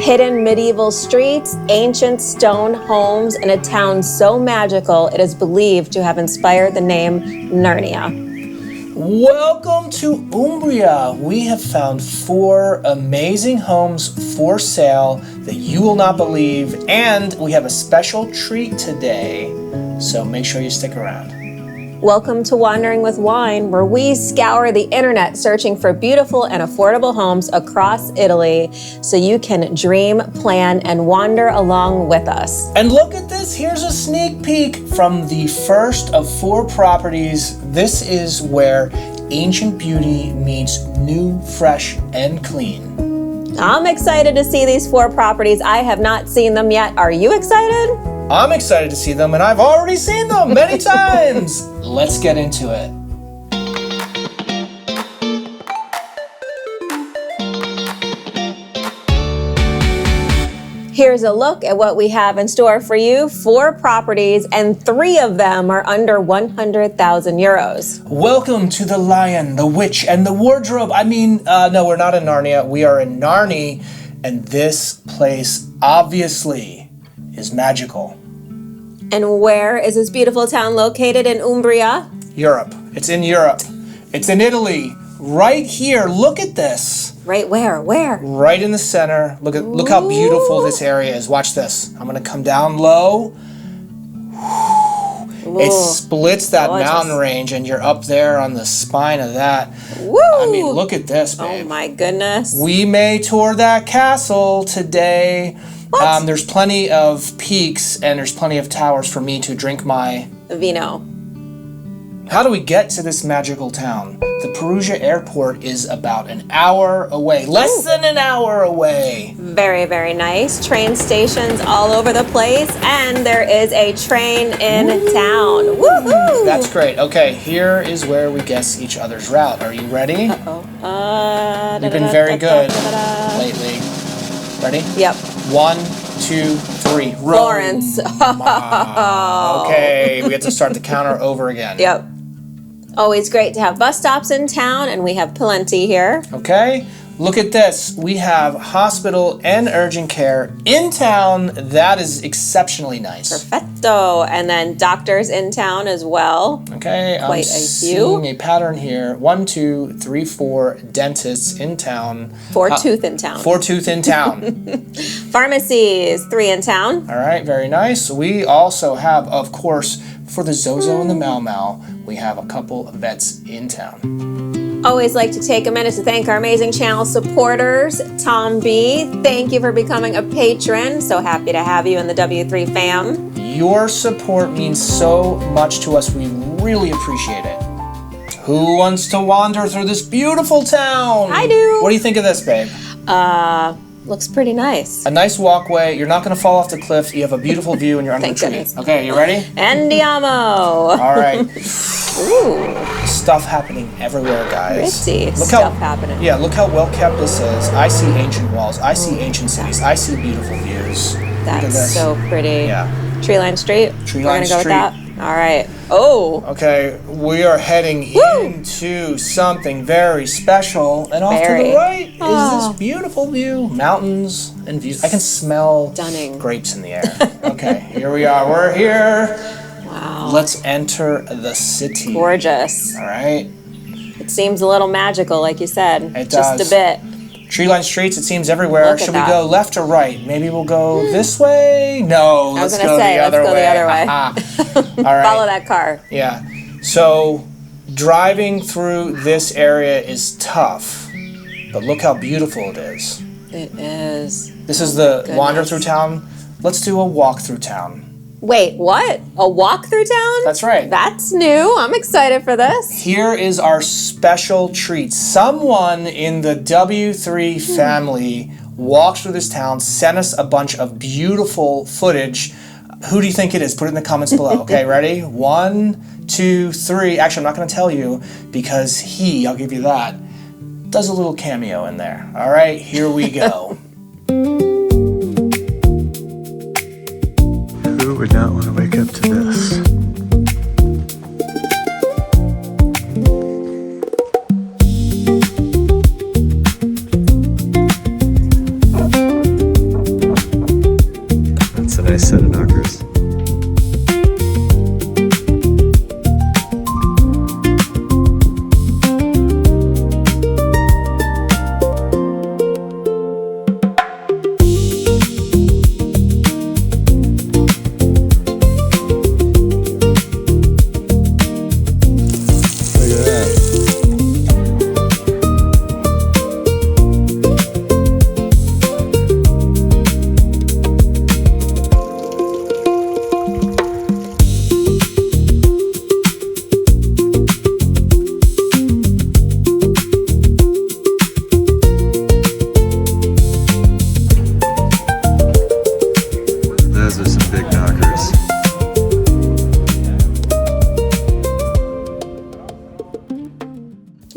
Hidden medieval streets, ancient stone homes, and a town so magical it is believed to have inspired the name Narnia. Welcome to Umbria. We have found 4 amazing homes for sale that you will not believe, and we have a special treat today, so make sure you stick around. Welcome to Wandering with Wine, where we scour the internet searching for beautiful and affordable homes across Italy so you can dream, plan, and wander along with us. And look at this, here's a sneak peek from the first of 4 properties. This is where ancient beauty meets new, fresh, and clean. I'm excited to see these 4 properties. I have not seen them yet. Are you excited? I'm excited to see them, and I've already seen them many times. Let's get into it. Here's a look at what we have in store for you. 4 properties, and 3 of them are under 100,000 euros. Welcome to the Lion, the Witch, and the Wardrobe. No, we're not in Narnia. We are in Narnia, and this place obviously is magical. And where is this beautiful town located in Umbria? Europe. It's in Europe. It's in Italy. Right here. Look at this. Right where? Where? Right in the center. Look how beautiful this area is. Watch this. I'm gonna come down low. Ooh. It splits that Gorgeous. mountain range, and you're up there on the spine of that. Woo! I mean, look at this, babe. Oh my goodness. We may tour that castle today. What? There's plenty of peaks and there's plenty of towers for me to drink my Vino. How do we get to this magical town? The Perugia airport is about an hour away. Less than an hour away. Very, very nice. Train stations all over the place, and there is a train in town. Woohoo! That's great. Okay, here is where we guess each other's route. Are you ready? You've been very good lately. Ready? Yep. 1, 2, 3. Rome. Florence. Okay, we get to start the counter over again. Yep. Always great to have bus stops in town, and we have plenty here. Okay, look at this. We have hospital and urgent care in town. That is exceptionally nice. Perfecto. And then doctors in town as well. Okay, Quite I'm a seeing few. a pattern here. 1, 2, 3, 4 dentists in town. 4 tooth in town. 4 tooth in town. Pharmacies, 3 in town. All right, very nice. We also have, of course, for the Zozo and the Mau Mau, we have a couple of vets in town. Always like to take a minute to thank our amazing channel supporters. Tom B, thank you for becoming a patron. So happy to have you in the W3 fam. Your support means so much to us. We really appreciate it. Who wants to wander through this beautiful town? I do. What do you think of this, babe? Looks pretty nice. A nice walkway. You're not going to fall off the cliff. You have a beautiful view, and you're under the Thank tree. goodness. Okay, you ready? Andiamo. All right. Ooh, Stuff happening everywhere, guys. pretty Look stuff happening. Yeah, look how well kept this is. I see ancient walls. I see ancient cities. I see beautiful views. Look at That's this. so pretty. Yeah. Tree line street. Tree We're line gonna go with street. that. All right. Oh, Okay, we are heading into something very special, and off to Very. the right is this beautiful view, mountains and views. I can smell Stunning. grapes in the air. Okay, here we are. We're here. wow. Let's enter the city. Gorgeous. All right. It seems a little magical, like you said. It Just does. a bit. Tree-lined streets, it seems everywhere. Look at Should we that. go left or right? Maybe we'll go this way? No, I was let's gonna go say, the let's other go way. the other way. All right. Follow that car. Yeah. So driving through this area is tough, but look how beautiful it is. It is. This is the Goodness. wander through town. Let's do a walk through town. Wait, what? A walk through town? That's right. That's new. I'm excited for this. Here is our special treat. Someone in the W3 family walked through this town, sent us a bunch of beautiful footage. Who do you think it is? Put it in the comments below. Okay, ready? 1, 2, 3. Actually, I'm not going to tell you because I'll give you that, does a little cameo in there. All right, here we go. Who would not want to wake up to this?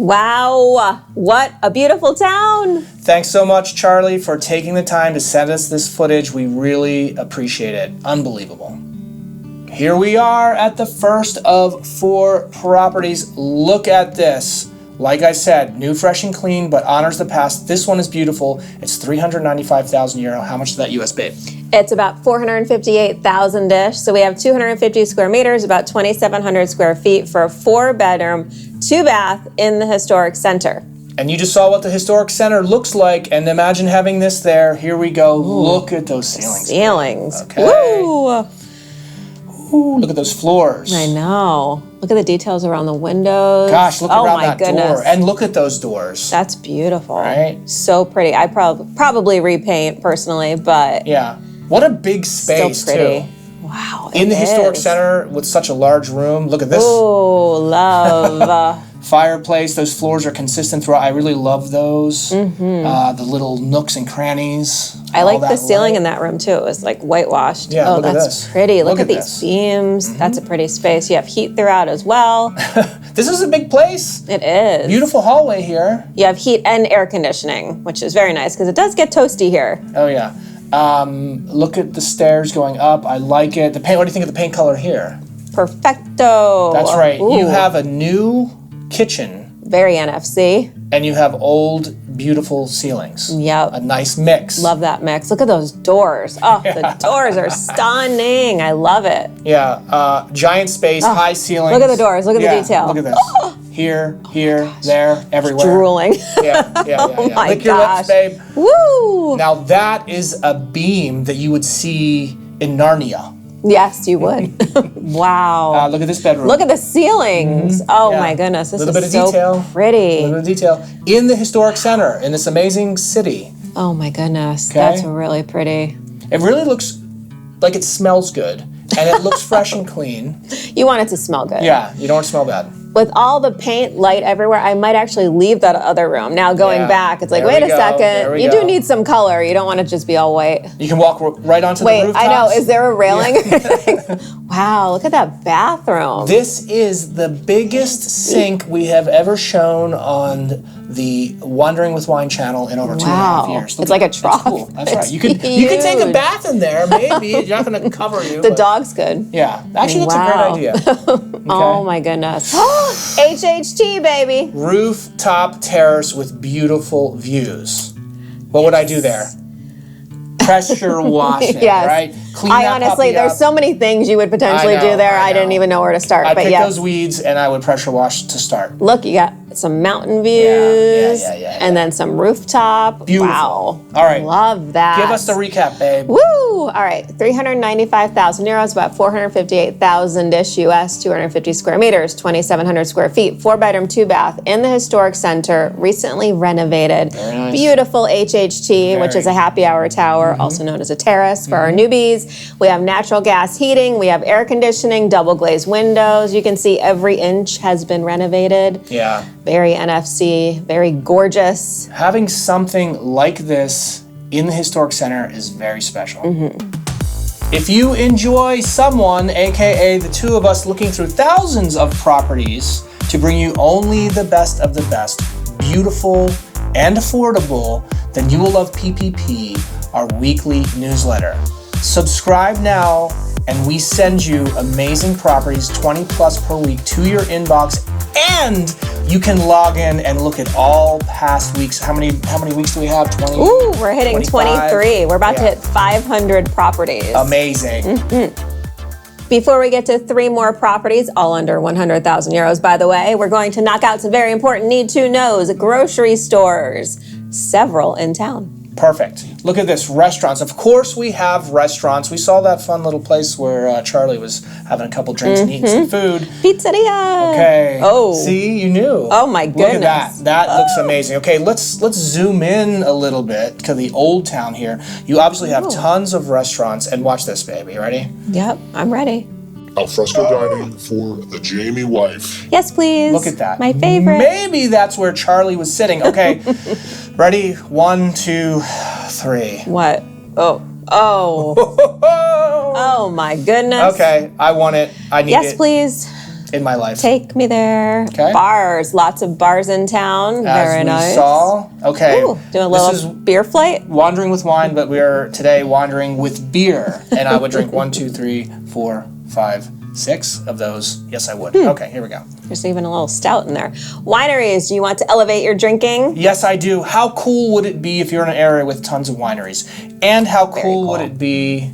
Wow, what a beautiful town. Thanks so much, Charlie, for taking the time to send us this footage. We really appreciate it. Unbelievable. Here we are at the first of 4 properties. Look at this. Like I said, new, fresh, and clean, but honors the past. This one is beautiful. It's 395,000 euro. How much is that US, babe? It's about 458,000-ish. So we have 250 square meters, about 2,700 square feet for a 4-bedroom, 2-bath in the historic center. And you just saw what the historic center looks like, and imagine having this there. Here we go. Ooh, look at those ceilings. Ceilings. Okay. Woo! Ooh, look at those floors. I know. Look at the details around the windows. Gosh, look around that goodness. door. And look at those doors. That's beautiful. Right? So pretty. I probably repaint personally, but yeah. What a big space, still pretty. too. Wow. In the historic center with such a large room. Look at this. Oh, love. Fireplace. Those floors are consistent throughout. I really love those. The little nooks and crannies. I like the ceiling in that room too. It was like whitewashed. Yeah, oh, look at that's this. pretty. Look at these this. beams. That's a pretty space. You have heat throughout as well. This is a big place. It is. Beautiful hallway here. You have heat and air conditioning, which is very nice because it does get toasty here. Oh yeah. Look at the stairs going up. I like it. The paint. What do you think of the paint color here? Perfecto. That's right. Ooh. You have a new kitchen. Very NFC. And you have old, beautiful ceilings. Yep. A nice mix. Love that mix. Look at those doors. Oh, the doors are stunning. I love it. Yeah. Giant space, high ceilings. Look at the doors. Look at the detail. Look at this. Here, there, everywhere. Drooling. Yeah. Oh my Lick your lips, gosh. babe. Woo! Now that is a beam that you would see in Narnia. Yes, you would. Wow. Look at this bedroom. Look at the ceilings. Oh Yeah. my goodness, this Little bit is of so detail. pretty. A little bit of detail. In the historic center, in this amazing city. Oh my goodness, Okay. that's really pretty. It really looks like it smells good. And it looks fresh and clean. You want it to smell good. Yeah, you don't want to smell bad. With all the paint, light everywhere, I might actually leave that other room. Now going Yeah. back, it's like, There wait we a go. There second. we You go. do need some color. You don't want it to just be all white. You can walk right onto the Wait, rooftops. I know. Is there a railing? Wow, look at that bathroom. This is the biggest sink we have ever shown on the Wandering with Wine channel in over 2.5 years. It's like a trough. That's cool. That's It's right. You could take a huge. bath in there, maybe. It's not going to cover you. The but- dog's good. Yeah. Actually, that's Wow. a great idea. Oh my goodness. HHT, baby. Rooftop terrace with beautiful views. What would I do there? Pressure wash it, Yes. right? Clean I that honestly, puppy there's up. so many things you would potentially I know, do there. I I didn't know. even know where to start. I'd but pick yes. those weeds and I would pressure wash to start. Look, you got some mountain views. Yeah. And then some rooftop. Beautiful. Wow. All right. Love that. Give us the recap, babe. Woo! All right, 395,000 euros, about 458,000-ish US, 250 square meters, 2,700 square feet, 4-bedroom, 2-bath in the historic center, recently renovated. Very nice. Beautiful HHT, which is a happy hour tower, also known as a terrace for our newbies. We have natural gas heating, we have air conditioning, double glazed windows. You can see every inch has been renovated. Yeah. Very NFC, very gorgeous. Having something like this in the historic center is very special. If you enjoy someone, aka the two of us looking through thousands of properties to bring you only the best of the best, beautiful and affordable, then you will love PPP, our weekly newsletter. Subscribe now and we send you amazing properties, 20 plus per week, to your inbox, and you can log in and look at all past weeks. How many weeks do we have? 20? Ooh, we're hitting 25? 23. We're about to Yeah. hit 500 properties. Amazing. Before we get to 3 more properties, all under 100,000 euros, by the way, we're going to knock out some very important need-to-knows. Grocery stores, several in town. Perfect. Look at this, restaurants. Of course we have restaurants. We saw that fun little place where Charlie was having a couple drinks and eating some food. Pizzeria. Okay. Oh. See, you knew. Oh my Look at goodness. that. That looks amazing. Okay, let's zoom in a little bit to the old town here. You obviously have tons of restaurants, and watch this, baby. Ready? Yep, I'm ready. Alfresco dining for the Jamie wife. Yes, please. Look at that. My favorite. Maybe that's where Charlie was sitting. Okay. Ready? 1, 2, 3. What? Oh. Oh my goodness. Okay, I want it. I need it. Yes, please. in my life. Take me there. Okay. Bars. Lots of bars in town. Very As we nice. saw. Okay. Ooh, doing a little beer flight. Wandering with wine, but we are today wandering with beer. And I would drink 1, 2, 3, 4, 5, 6 of those. Yes, I would. Okay, here we go. There's even a little stout in there. Wineries. Do you want to elevate your drinking? Yes, I do. How cool would it be if you're in an area with tons of wineries? And how cool would it be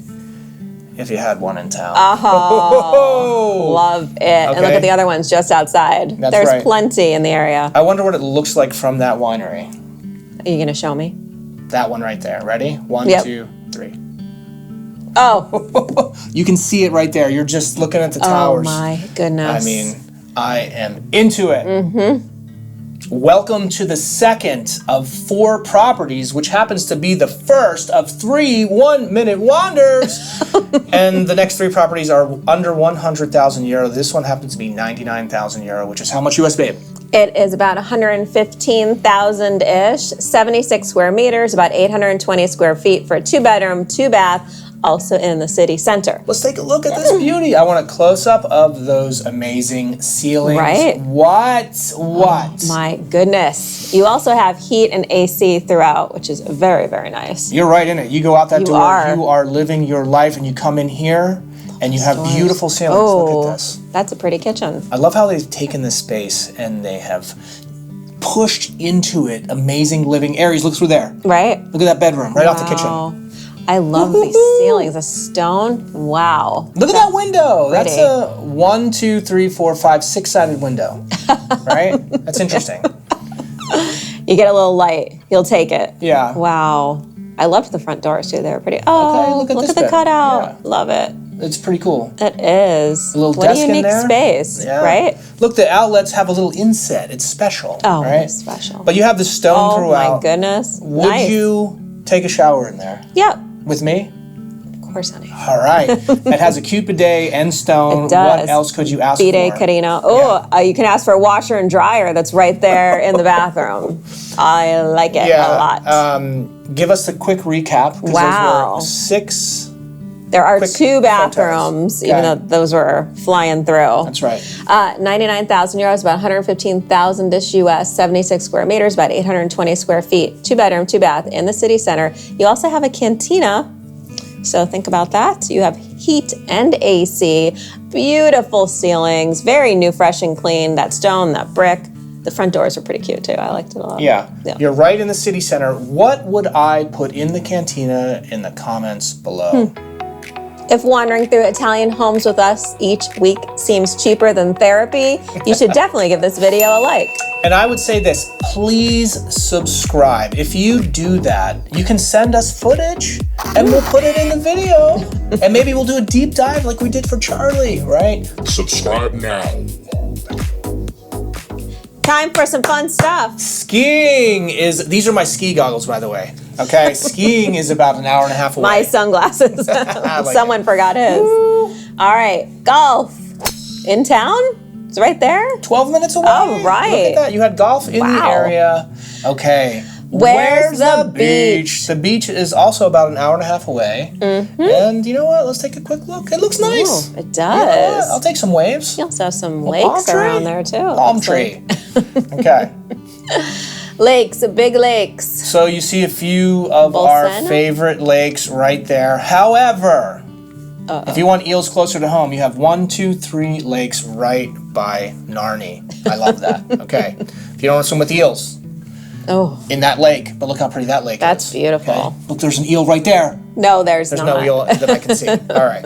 if you had one in town? Oh, love it. And look Okay. at the other ones just outside. That's There's right. plenty in the area. I wonder what it looks like from that winery. Are you going to show me? That one right there. Ready? 1, Yep. 2, 3. Oh, You can see it right there. You're just looking at the towers. oh my goodness. I mean, I am into it. Welcome to the second of 4 properties, which happens to be the first of 3 one-minute wonders. And the next 3 properties are under 100,000 euro. This one happens to be 99,000 euro, which is how much US, babe? It is about 115,000-ish, 76 square meters, about 820 square feet for a 2-bedroom, 2-bath, also in the city center. Let's take a look at this beauty. I want a close-up of those amazing ceilings. Right. What? My goodness. You also have heat and AC throughout, which is very, very nice. You're right in it. You go out that You door, are. you are living your life, and you come in here, and you have beautiful ceilings. Look at this. That's a pretty kitchen. I love how they've taken this space and they have pushed into it amazing living areas. Look through there. Right? Look at that bedroom right off the kitchen. Wow. I love these ceilings. The stone. Wow. Look at that window. That's pretty. a 1, 2, 3, 4, 5, 6-sided window. Right? That's interesting. You get a little light. You'll take it. Yeah. Wow. I loved the front doors too. They were pretty. Oh, Okay, look at this the bit. cutout. Yeah. Love it. It's pretty cool. It is. A little what desk a in unique there. space, Yeah. right? Look, the outlets have a little inset. It's special. Oh, right? it's special. But you have the stone Oh throughout. my goodness. Would nice. you take a shower in there Yep. with me? Of course, honey. All right. It has a cute bidet and stone. It does. What else could you ask Bidet, for? Carino. Oh, you can ask for a washer and dryer that's right there in the bathroom. I like it a lot. Give us a quick recap. 'Cause Wow. Those were 6. There are quick 2 photos. bathrooms, Okay. even though those were flying through. That's right. 99,000 euros, about 115,000-ish US, 76 square meters, about 820 square feet. 2-bedroom, 2-bath in the city center. You also have a cantina. So think about that. You have heat and AC, beautiful ceilings, very new, fresh, and clean. That stone, that brick. The front doors are pretty cute too. I liked it a lot. Yeah. You're right in the city center. What would I put in the cantina in the comments below? If wandering through Italian homes with us each week seems cheaper than therapy, you should definitely give this video a like. And I would say this, please subscribe. If you do that, you can send us footage and we'll put it in the video. And maybe we'll do a deep dive like we did for Charlie, right? Subscribe now. Time for some fun stuff. Skiing is, these are my ski goggles, by the way. Okay, skiing is about an hour and a half away. My sunglasses. like Someone forgot his. All right, golf. In town? It's right there. 12 minutes away. Oh, right. Look at that. You had golf in the Wow. area. Okay. Where's the beach? The beach is also about an hour and a half away. And you know what? Let's take a quick look. It looks nice. Ooh, it You know what? does. I'll take some waves. You also have some palm lakes tree. around there too. Palm Looks tree. like. Okay. Lakes, big lakes. So you see a few of our Bolsena? favorite lakes right there. However, if you want eels closer to home, you have 1, 2, 3 lakes right by Narnia. I love that. Okay. If you don't want to swim with eels Oh, in that lake, but look how pretty that lake that's is. beautiful. Okay. Look, there's an eel right there. No, there's There's not. no eel that I can see. All right.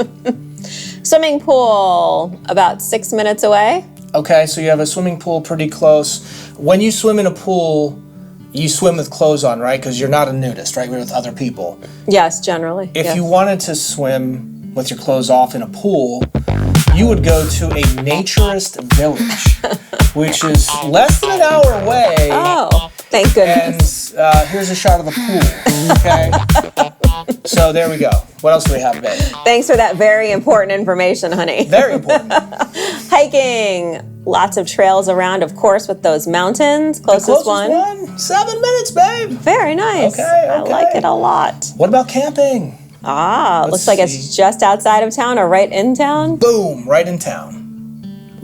Swimming pool, about 6 minutes away. Okay, so you have a swimming pool pretty close. When you swim in a pool, you swim with clothes on, right? Because you're not a nudist, right? We're with other people. Yes, generally. If yes. you wanted to swim with your clothes off in a pool, you would go to a naturist village, which is less than an hour away. Oh, thank goodness. And here's a shot of the pool, okay? So there we go. What else do we have, babe? Thanks for that very important information, honey. Very important. Hiking. Lots of trails around, of course, with those mountains. Closest one. 7 minutes, babe. Very nice. Okay, I like okay. it a lot. What about camping? Ah, Let's looks like see. it's just outside of town or right in town. Boom, right in town.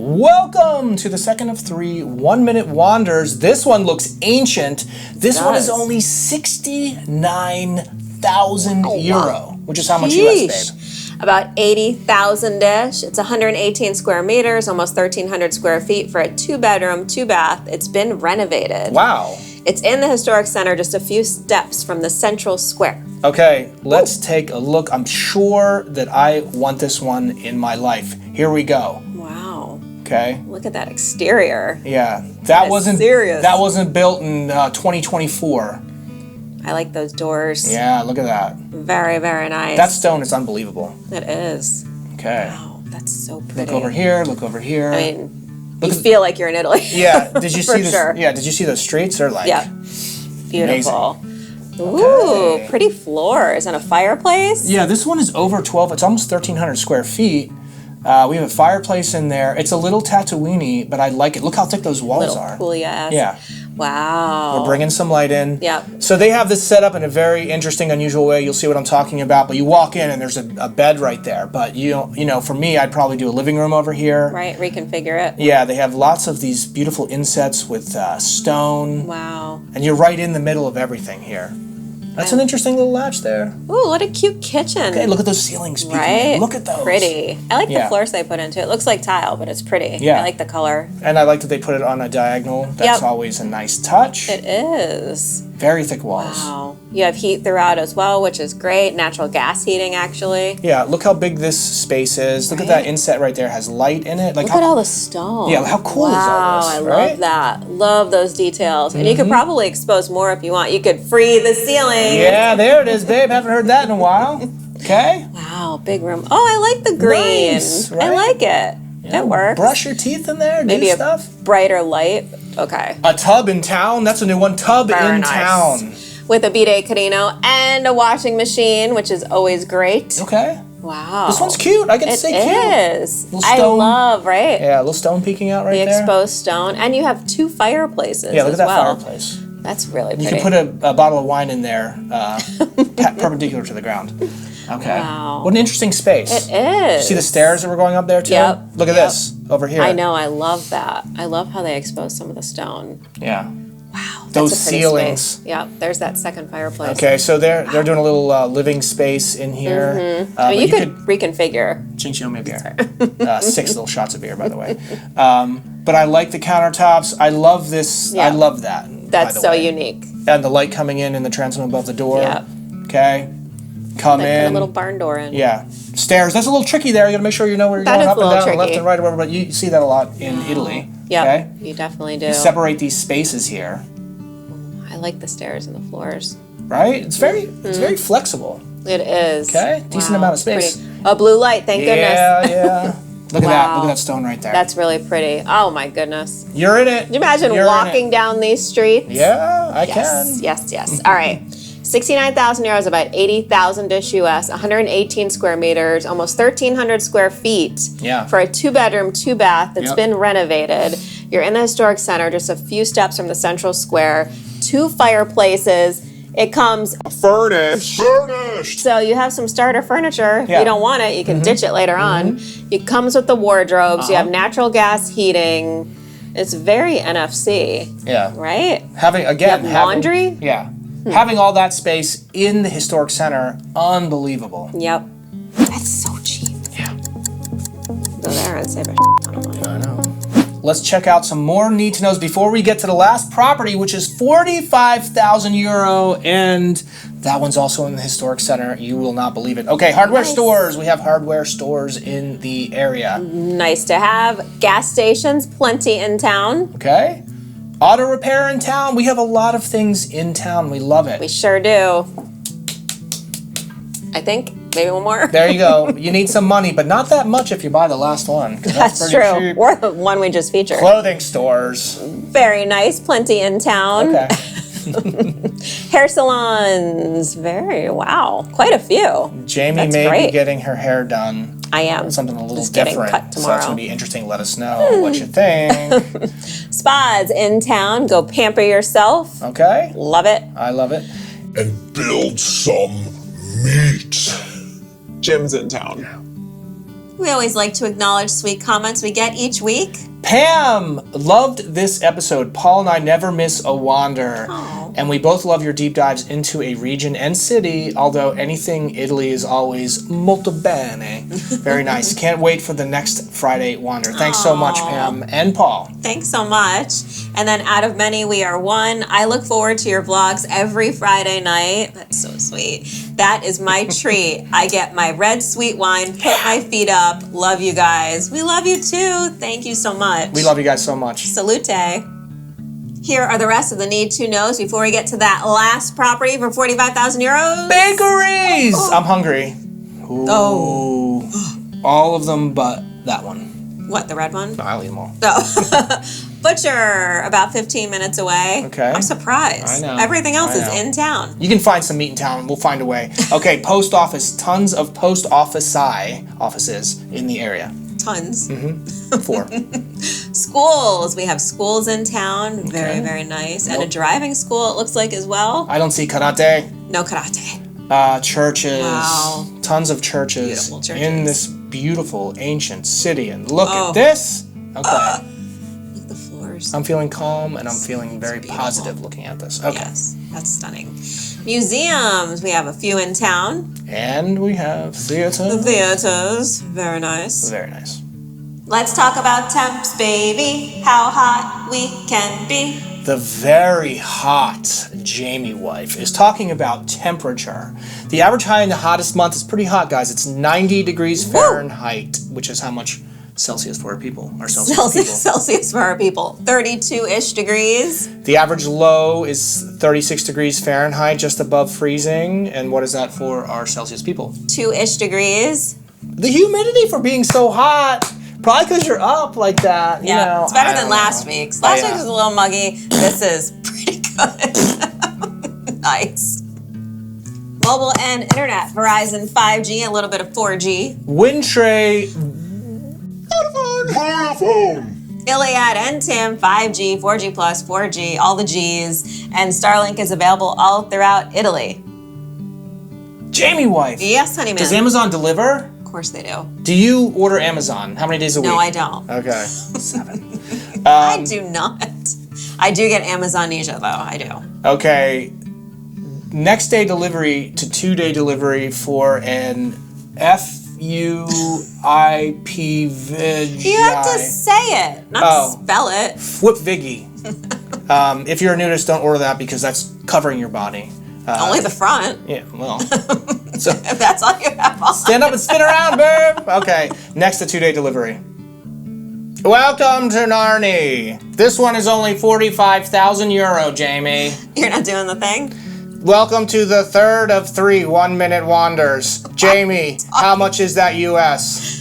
Welcome to the second of 3 1-minute wanders. This one looks ancient. This one is only 69,000 euro, which is how much US, babe? About 80,000-ish. It's 118 square meters, almost 1,300 square feet for a 2-bedroom, 2-bath. It's been renovated. Wow. It's in the historic center, just a few steps from the central square. Okay, let's take a look. I'm sure that I want this one in my life. Here we go. Wow. Okay. Look at that exterior. Yeah, that wasn't serious. That wasn't built in 2024. I like those doors. Yeah, look at that. Very, very nice. That stone is unbelievable. It is. Okay. Wow, that's so pretty. Look over here. Look over here. I mean, you feel like you're in Italy. Yeah. Did you see this? sure. Yeah. Did you see those streets? They're like beautiful. Amazing. Ooh, Okay. pretty floors and a fireplace. Yeah, this one is over 12. It's almost 1,300 square feet. We have a fireplace in there. It's a little Tatooine-y, but I like it. Look how thick those walls Little are. Puglia-esque. Yeah. Wow. We're bringing some light in. Yep. So they have this set up in a very interesting, unusual way. You'll see what I'm talking about. But you walk in and there's a bed right there. But you know, for me, I'd probably do a living room over here. Right, reconfigure it. Yeah, they have lots of these beautiful insets with stone. Wow. And you're right in the middle of everything here. That's an interesting little latch there. Ooh, what a cute kitchen. Okay, look at those ceilings. Right? Look at those. Pretty. I like the Yeah. floors they put into it. It looks like tile, but it's pretty. Yeah. I like the color. And I like that they put it on a diagonal. That's Yep. always a nice touch. It is. Very thick walls. Wow. You have heat throughout as well, which is great. Natural gas heating, actually. Yeah, look how big this space is. Look at that inset right there. Has light in it. Like Look at all the stone. Yeah, how cool is all this, Wow, I right? love that. Love those details. And you could probably expose more if you want. You could free the ceiling. Yeah, there it is, babe. Haven't heard that in a while. Okay. Wow, big room. Oh, I like the green. Nice, I right? like it. It works. Brush your teeth in there. Maybe do a stuff. brighter light. Okay. A tub in town. That's a new one. Tub Very in nice. town. With a bidet Carino and a washing machine, which is always great. Okay. Wow. This one's cute. I can say cute. It is. Little I stone. love, right? Yeah, a little stone peeking out right The there. exposed stone. And you have 2 fireplaces Yeah, look as at that well. fireplace. That's really pretty. You can put a bottle of wine in there, perpendicular to the ground. Okay. Wow. What an interesting space. It is. See the stairs that we're going up there too? Yep. Look at this over here. I know. I love that. I love how they expose some of the stone. Yeah. Wow. Those that's a pretty ceilings. space. Yep. There's that second fireplace. Okay, so they're doing a little living space in here. I mean, but you could reconfigure. Chinchillo me beer. 6 little shots of beer, by the way. But I like the countertops. I love this. Yeah. I love that. That's by the so way. unique. And the light coming in the transom above the door. Yeah. Okay. Come Like put in. a little barn door in. Yeah. Stairs. That's a little tricky there. You gotta make sure you know where you're That going is up a and little down, left tricky. and right, or whatever. But you see that a lot in Italy. Yeah. Okay. You definitely do. Separate these spaces here, I like the stairs and the floors. right? It's very flexible. It is. Okay. Decent amount of space. Pretty. A blue light, thank goodness. Yeah. Look at that. Wow. Look at that stone right there. That's really pretty. Oh my goodness. You're in it. Can you imagine You're in walking it. down these streets? Yeah, I Yes, can. yes. All right. 69,000 euros, about 80,000-ish US, 118 square meters, almost 1,300 square feet Yeah. for a 2-bedroom, 2-bath that's Yep. been renovated. You're in the historic center, just a few steps from the central square, 2 fireplaces. It comes Furnished. so you have some starter furniture. If Yeah. you don't want it, you can ditch it later on. It comes with the wardrobes. You have natural gas heating. It's very NFC, Yeah. right? Having again You have laundry? Yeah. Having all that space in the historic center, unbelievable. Yep. That's so cheap. Yeah. Go there and save a ton of money. I know. Let's check out some more need to knows before we get to the last property, which is 45,000 euro, and that one's also in the historic center. You will not believe it. Okay, hardware Nice. stores. We have hardware stores in the area. Nice to have. Gas stations, plenty in town. Okay. Auto repair in town. We have a lot of things in town. We love it. We sure do. I think. Maybe one more. There you go. You need some money, but not that much if you buy the last one. 'Cause That's pretty true. cheap. Or the one we just featured. Clothing stores. Very nice. Plenty in town. Okay. Hair salons. Wow. Quite a few. Jamie That's may be great. getting her hair done. I am. Something a little Just getting different. cut So that's tomorrow. going to be interesting. Let us know what you think. Spas in town. Go pamper yourself. Okay. Love it. I love it. And build some meat. Gyms in town. We always like to acknowledge sweet comments we get each week. Pam loved this episode. Paul and I never miss a wander. Aw. And we both love your deep dives into a region and city, although anything Italy is always molto bene. Very nice. Can't wait for the next Friday wander. Thanks so much, Pam and Paul. Thanks so much. And then out of many, we are one. I look forward to your vlogs every Friday night. That's so sweet. That is my treat. I get my red sweet wine, put my feet up. Love you guys. We love you too. Thank you so much. We love you guys so much. Salute. Here are the rest of the need to knows before we get to that last property for 45,000 euros. Bakeries! I'm hungry. Ooh. Oh. All of them but that one. What, the red one? No, I'll eat them all. Oh. Butcher, about 15 minutes away. Okay. I'm surprised. I know. Everything else I know. is in town. You can find some meat in town. We'll find a way. Okay, post office. Tons of post offices in the area. Tons. 4. Schools. We have schools in town. Very, Okay. very nice. And a driving school, it looks like, as well. I don't see karate. No karate. Churches. Wow. Tons of churches. Beautiful churches. In this beautiful ancient city. And look Oh. at this. Okay. Look at the floors. I'm feeling calm and I'm feeling very beautiful. positive looking at this. Okay. Yes, that's stunning. Museums. We have a few in town. And we have theater. The theaters. Very nice. Very nice. Let's talk about temps, baby. How hot we can be. The very hot Jamie wife is talking about temperature. The average high in the hottest month is pretty hot, guys. It's 90 degrees Fahrenheit, which is how much Celsius for our people? Our Celsius people. Celsius for our people. 32-ish degrees. The average low is 36 degrees Fahrenheit, just above freezing. And what is that for our Celsius people? 2-ish degrees. The humidity for being so hot. Probably because you're up like that. Yeah, you know, it's better I than don't last know. week's. Last yeah. week was a little muggy. This is pretty good. Nice. Mobile and internet. Verizon 5G, a little bit of 4G. Wind tray. Vodafone. Iliad and Tim, 5G, 4G plus, 4G, all the Gs. And Starlink is available all throughout Italy. Jamie wife. Yes, honey man. Does Amazon deliver? Of course they do. Do you order Amazon? How many days a week? No, I don't. Okay. 7. I do not. I do get Amazonesia, though. I do. Okay. Next day delivery to 2-day delivery for an FUIP veg. You have to say it, not spell it. Whip Viggy. If you're a nudist, don't order that because that's covering your body. Only the front. Yeah, well. So If that's all you have on. stand up and spin around, babe. Okay, next to 2-day delivery. Welcome to Narnia. This one is only 45,000 euro, Jamie. You're not doing the thing? Welcome to the third of 3 1-minute wanders. Jamie, how much is that US?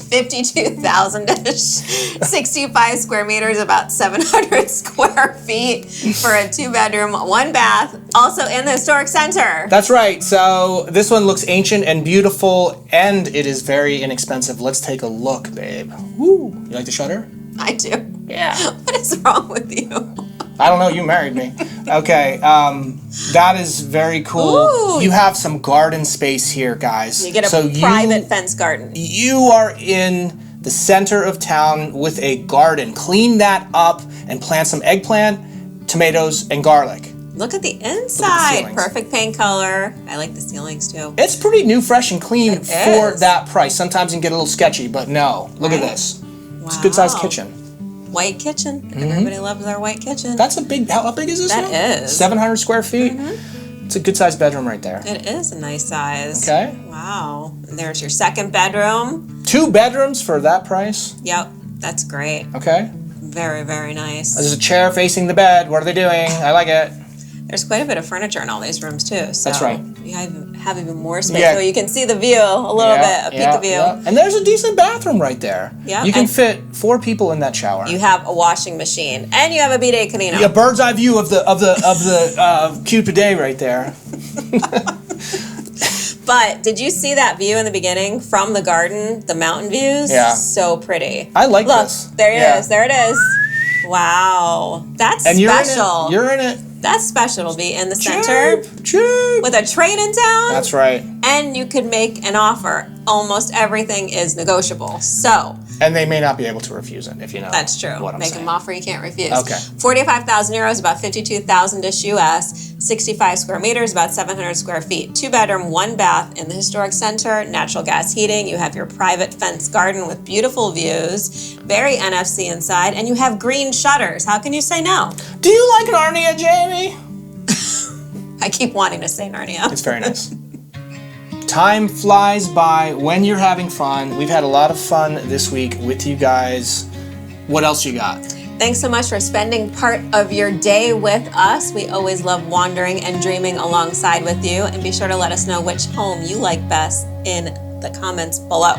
52,000-ish. 65 square meters, about 700 square feet for a 2-bedroom, 1-bath, also in the historic center. That's right. So this one looks ancient and beautiful, and it is very inexpensive. Let's take a look, babe. Woo. You like the shutter? I do. Yeah. What is wrong with you? I don't know. You married me. Okay. That is very cool. Ooh. You have some garden space here, guys. You get a private fence garden. You are in the center of town with a garden. Clean that up and plant some eggplant, tomatoes, and garlic. Look at the inside. ceilings. Perfect paint color. I like the ceilings too. It's pretty new, fresh, and clean It for is. that price. Sometimes you can get a little sketchy, but no. Look at Right. this. It's a good-sized Wow. kitchen. White kitchen. Everybody loves their white kitchen. That's a big. How big is this That one? is. 700 square feet. It's a good-sized bedroom right there. It is a nice size. Okay. Wow. And there's your second bedroom. 2 bedrooms for that price. Yep. That's great. Okay. Very, very nice. There's a chair facing the bed. What are they doing? I like it. There's quite a bit of furniture in all these rooms too. So That's right. You have even more space. Yeah. So you can see the view a little bit, a peek of view. And there's a decent bathroom right there. Yeah, You can and- fit 4 people in that shower. You have a washing machine and you have a bidet canino. A bird's eye view of the cute bidet right there. But did you see that view in the beginning from the garden, the mountain views? Yeah. So pretty. I like Look, this. there it Yeah. is. There it is. Wow. That's And special. you're in it. That's special to be in the center Cheap. with a train in town. That's right. And you could make an offer almost everything is negotiable. So And they may not be able to refuse it, if you know. that's true. What I'm Make saying. an offer you can't refuse. Okay. 45,000 euros, about 52,000-ish US. 65 square meters, about 700 square feet. 2-bedroom, 1 bath in the historic center. Natural gas heating. You have your private fenced garden with beautiful views. Very NFC inside, and you have green shutters. How can you say no? Do you like Narnia, Jamie? I keep wanting to say Narnia. It's very nice. Time flies by when you're having fun. We've had a lot of fun this week with you guys. What else you got? Thanks so much for spending part of your day with us. We always love wandering and dreaming alongside with you. And be sure to let us know which home you like best in the comments below.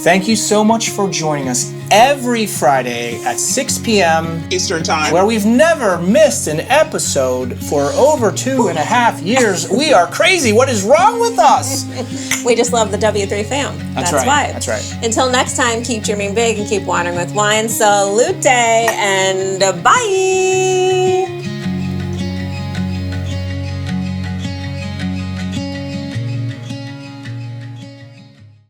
Thank you so much for joining us every Friday at 6 p.m. Eastern Time. where we've never missed an episode for over 2.5 years. We are crazy. What is wrong with us? We just love the W3 fam. That's right. why. That's right. Until next time, keep dreaming big and keep wandering with wine. Salute and bye.